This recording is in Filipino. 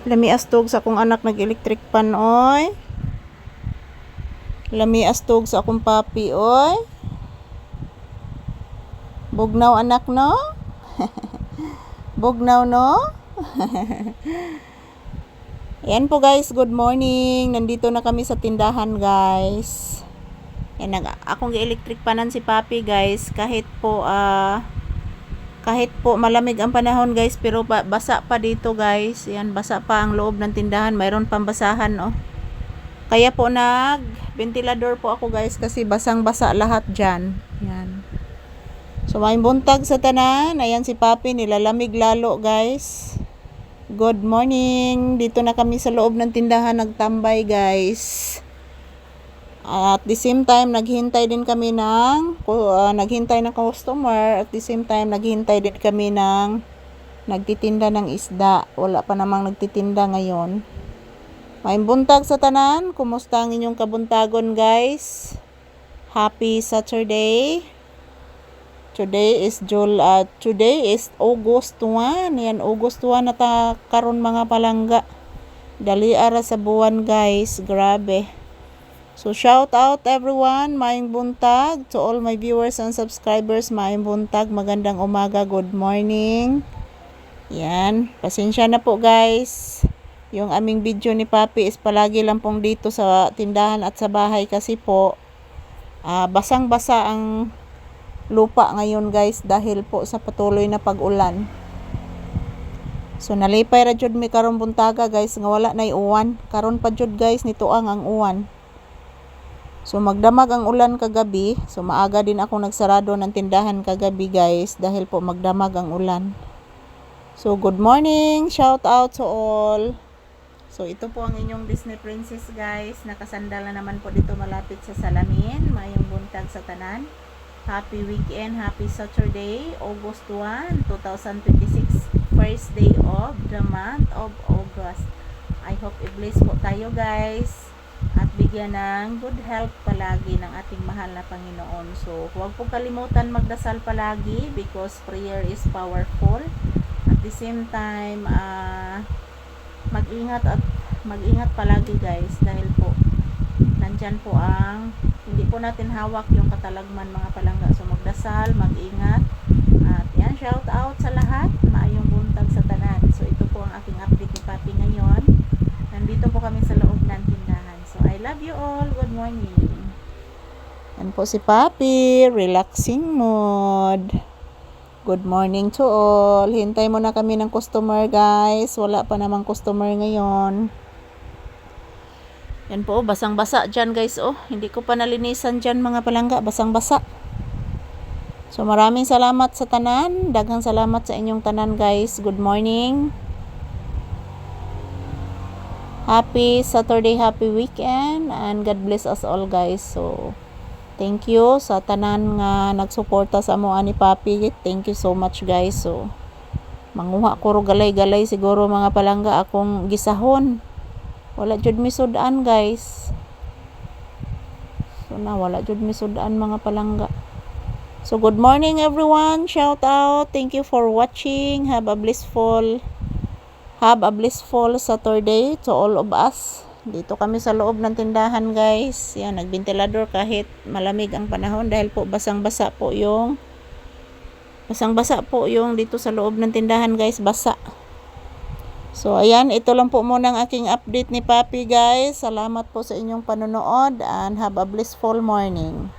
Lami astog sa akong anak nag-electric pan oy. Lami astog sa akong papi oy. Bugnaw anak no? Bugnaw no? Yan po guys, good morning. Nandito na kami sa tindahan guys. Yan, akong gi-electric panan si papi guys. Kahit po malamig ang panahon guys, pero basa pa dito guys. Yan, basa pa ang loob ng tindahan. Mayroon pang basahan oh. Kaya po ventilador po ako guys kasi basang-basa lahat dyan. Yan. So may buntag sa tanan. Ayan si papi, nilalamig lalo guys. Good morning. Dito na kami sa loob ng tindahan nagtambay guys. At the same time naghintay din kami ng customer. At the same time naghintay din kami ng nagtitinda ng isda. Wala pa namang nagtitinda ngayon. May buntag sa tanan. Kumusta ang inyong kabuntagon guys? Happy Saturday. Today is August 1. Yan, August 1 na ta karon mga palangga. Dali ara sa buwan guys. Grabe. So shout out everyone. Maayong buntag to all my viewers and subscribers. Maayong buntag. Magandang umaga. Good morning. Yan. Pasensya na po guys. Yung aming video ni papi is palagi lang pong dito sa tindahan at sa bahay kasi po basang-basa ang lupa ngayon guys dahil po sa patuloy na pag-ulan. So nalipay ra jud mi karon buntaga guys nga wala nay uwan. Karon pa jud guys nituang ang uwan. So magdamag ang ulan kagabi. So maaga din ako nagsarado ng tindahan kagabi guys dahil po magdamag ang ulan. So good morning, shout out to all. So ito po ang inyong Disney Princess guys. Nakasandal na naman po dito malapit sa salamin. Mayong buntag sa tanan. Happy weekend, happy Saturday, August 1, 2026. First day of the month of August. I hope i-bless po tayo guys. At bigyan ng good health palagi ng ating mahal na Panginoon. So huwag po kalimutan magdasal palagi because prayer is powerful. At the same time, mag-ingat palagi guys dahil po nandyan po hindi po natin hawak yung katalagman mga palangga. So magdasal, mag-ingat at yan, shout out sa lahat, maayong buntag sa tanan. So ito po ang aking update ni papi ngayon. Nandito po kami sa loob ng tindahan. So I love you all, good morning. Yan po si papi, relaxing mood. Good morning to all. Hintay muna kami ng customer guys. Wala pa namang customer ngayon. Yan po, basang-basa dyan guys. Oh, hindi ko pa nalinisan dyan mga palangga. Basang-basa. So maraming salamat sa tanan. Daghang salamat sa inyong tanan guys. Good morning. Happy Saturday, happy weekend. And God bless us all guys. So thank you sa tanan nga nagsuporta sa amo ani papi. Thank you so much guys. So manguha ko ro galay-galay siguro mga palangga akong gisahon. Wala jud mi sudan guys. So wala jud mi sudan mga palangga. So good morning everyone. Shout out. Thank you for watching. Have a blissful Saturday to all of us. Dito kami sa loob ng tindahan guys. Yan, nagbentilador kahit malamig ang panahon dahil po basang-basa po yung dito sa loob ng tindahan guys, basa. So ayan, ito lang po muna ang aking update ni papi guys. Salamat po sa inyong panonood and have a blissful morning.